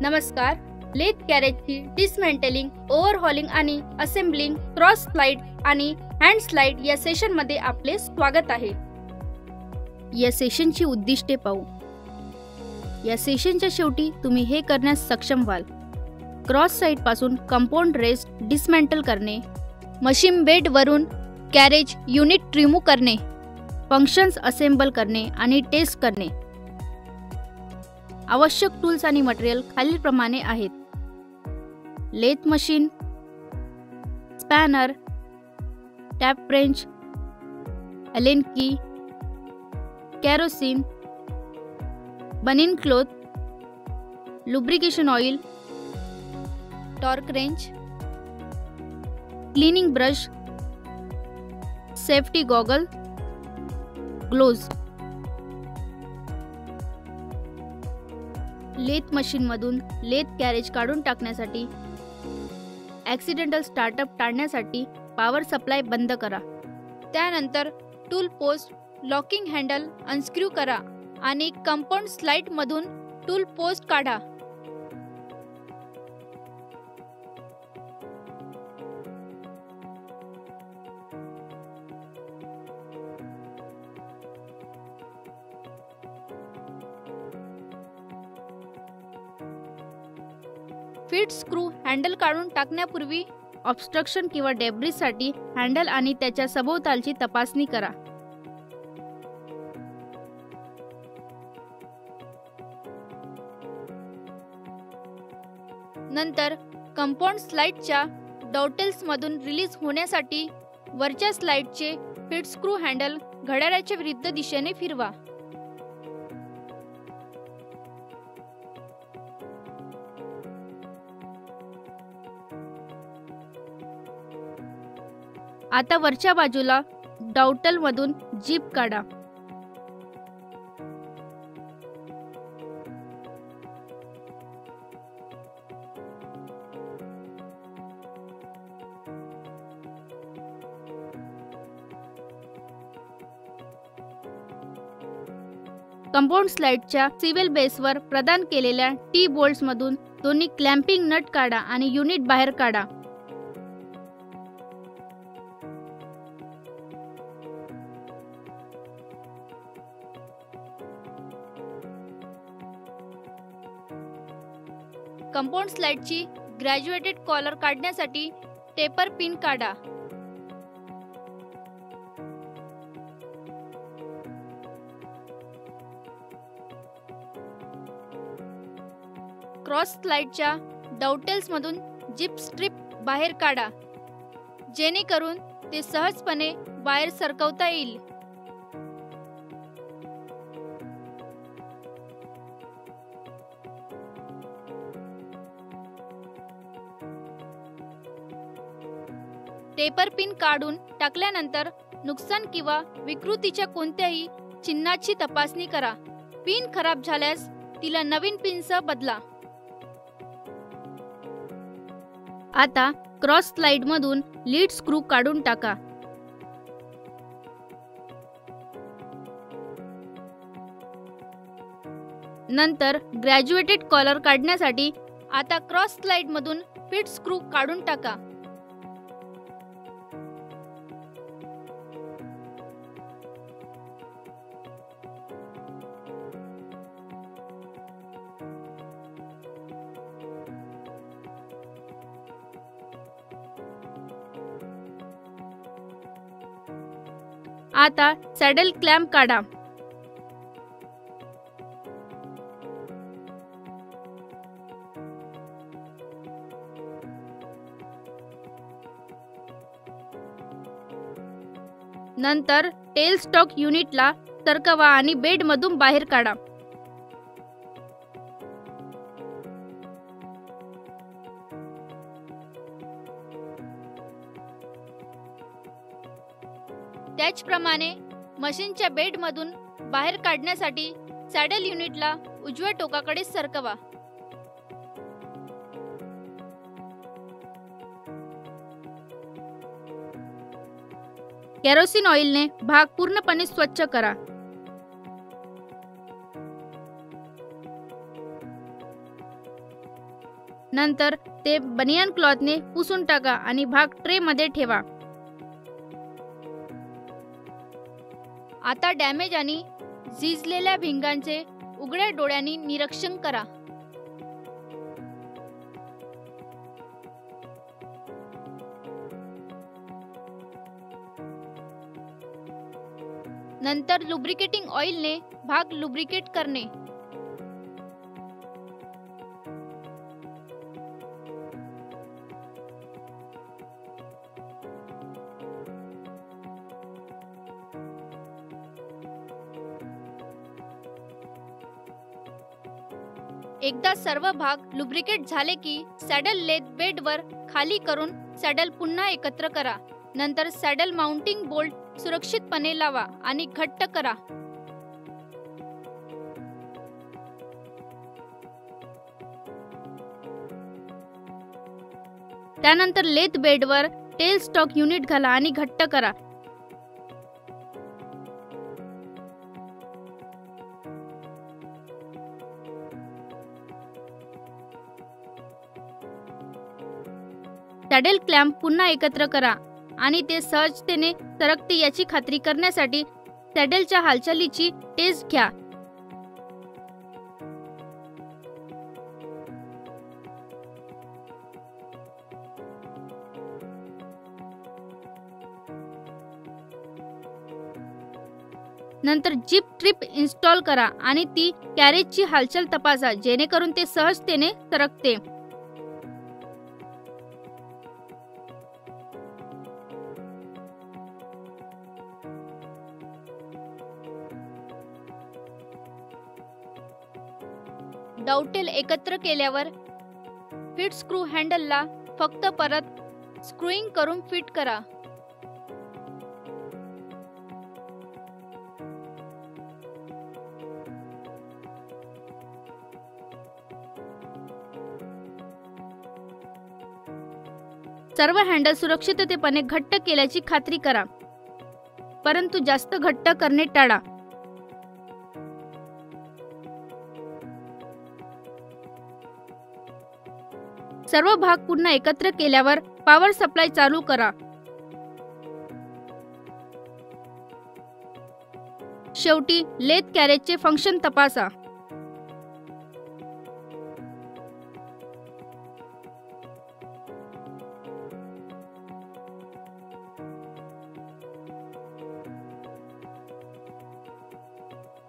नमस्कार. Lathe कॅरेजची dismantling, ओव्हरहॉलिंग आणि assembling, cross slide आणि हँड स्लाइड या सेशनमध्ये आपले स्वागत आहे. या सेशनची उद्दिष्टे पाहू. या सेशनच्या शेवटी तुम्ही हे करण्यास सक्षम व्हाल: क्रॉस साइड पासून कंपाऊंड रेस्ट डिसमेंटल करणे, मशीन बेड वरून कॅरेज युनिट रिमूव्ह करणे, फंक्शन्स असेंबल करणे आणि टेस्ट करणे. आवश्यक टूल्स आणि मटेरियल खालीलप्रमाणे आहेत: lathe machine, spanner, tap wrench, Allen key, kerosene, banian cloth, lubrication oil, torque wrench, cleaning brush, safety goggle, gloves. Lathe मशीनमधून लेथ कॅरेज काढून टाकण्यासाठी, ॲक्सिडेंटल स्टार्टअप टाळण्यासाठी पॉवर सप्लाय बंद करा. त्यानंतर tool post locking handle unscrew करा आणि compound स्लाइडमधून टूल पोस्ट काढा. फीड स्क्रू हँडल काढून टाकण्यापूर्वी ऑब्स्ट्रक्शन किंवा डेब्रिससाठी हँडल आणि त्याच्या सभोवतालची तपासणी करा. नंतर कंपाऊंड स्लाइडच्या डॉटेल्समधून रिलीज होण्यासाठी वरच्या स्लाइडचे फीड स्क्रू हँडल घड्याळाच्या विरुद्ध दिशेने फिरवा. आता वरच्या बाजूला डॉटेल मधून जीप काढा. कंपाऊंड स्लाइडच्या सिव्हिल बेसवर प्रदान केलेल्या टी बोल्ट्स मधून दोन्ही क्लॅम्पिंग नट काढा आणि युनिट बाहेर काढा. कंपाऊंड स्लाइडची ग्रॅज्युएटेड कॉलर काढण्यासाठी टेपर पिन काढा. क्रॉस स्लाइडच्या डॉटेल्स मधून जिप स्ट्रिप बाहेर काढा, जेणेकरून ते सहजपणे बाहेर सरकवता येईल. टेपर पिन काढून टाकल्यानंतर नुकसान किंवा विकृतीच्या कोणत्याही चिन्हाची तपासणी करा. पिन खराब झाल्यास तिला नवीन पिनसह बदला. आता क्रॉस स्लाइड मधून लीड स्क्रू काढून टाका. नंतर ग्रॅज्युएटेड कॉलर काढण्यासाठी आता क्रॉस स्लाइड मधून फीड स्क्रू काढून टाका. आता सॅडल क्लॅम्प काढा. नंतर टेल स्टॉक युनिटला सरकवा आणि बेड मधून बाहेर काढा. त्याचप्रमाणे मशीनच्या बेडमधून बाहेर काढण्यासाठी सॅडल युनिटला उजव्या टोकाकडे सरकवा. केरोसिन ऑइलने भाग पूर्णपणे स्वच्छ करा. नंतर ते बनियान क्लॉथने पुसून टाका आणि भाग ट्रे मध्ये ठेवा। आता डॅमेज आणि झिजलेल्या भिंगांचे उघड्या डोळ्यांनी निरीक्षण करा। नंतर लुब्रिकेटिंग ऑइलने भाग लुब्रिकेट करणे। एकदा सर्व भाग लुब्रिकेट झाले की सॅडल लेथ बेडवर खाली करून सॅडल पुन्हा एकत्र करा। नंतर सॅडल माउंटिंग बोल्ट सुरक्षितपणे लावा आणि घट्ट करा। त्यानंतर लेथ बेडवर टेल स्टॉक युनिट घाला आणि घट्ट करा। सॅडल क्लॅम्प पुन्हा एकत्र करा आणि ते सहजतेने सरकते याची खात्री करण्यासाठी सॅडलच्या हालचालीची टेस्ट घ्या। नंतर जिप ट्रिप इन्स्टॉल करा आणि ती कॅरेजची हालचाल तपासा जेणेकरून ते सहजतेने सरकते। डाउटेल एकत्र केल्यावर फिट स्क्रू हँडलला फक्त परत स्क्रूइंग करून फिट करा। सर्व हँडल सुरक्षिततेपणे घट्ट केल्याची खात्री करा, परंतु जास्त घट्ट करणे टाळा। सर्व भाग पुन्हा एकत्र केल्यावर पॉवर सप्लाय चालू करा। शेवटी लेथ कॅरेजचे फंक्शन तपासा।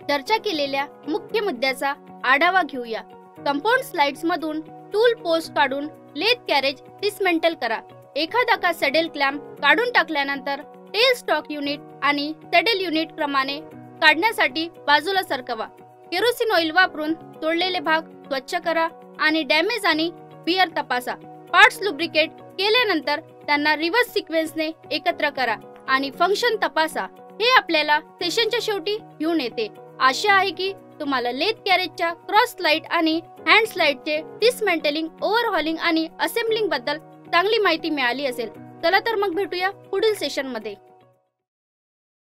चर्चा केलेल्या मुख्य मुद्द्याचा आढावा घेऊया। कंपाऊंड स्लाइड्स मधून टूल पोस्ट काढून लेथ कॅरेज डिसमेंटल करा। एखादा का सॅडल क्लॅम्प काढून टाकल्यानंतर टेल स्टॉक युनिट आणि सॅडल युनिट क्रमाने काढण्यासाठी बाजूला सरकवा। केरोसिन ऑइल वापरून तोडलेले भाग स्वच्छ करा आणि डॅमेज आणि वियर तपासा। पार्ट्स लुब्रिकेट केल्यानंतर त्यांना रिव्हर्स सिक्वेन्सने एकत्र करा आणि फंक्शन तपासा। हे आपल्याला सेशनच्या शेवटी घेऊन येते। आशा आहे की तुम्हाला लेथ कॅरेजच्या क्रॉस स्लाइड आणि हँड स्लाइडचे डिसमेंटलिंग, ओव्हरहॉलिंग आणि असेंबलिंग बद्दल चांगली माहिती मिळाली असेल। चला तर मग भेटूया पुढील सेशन मध्ये।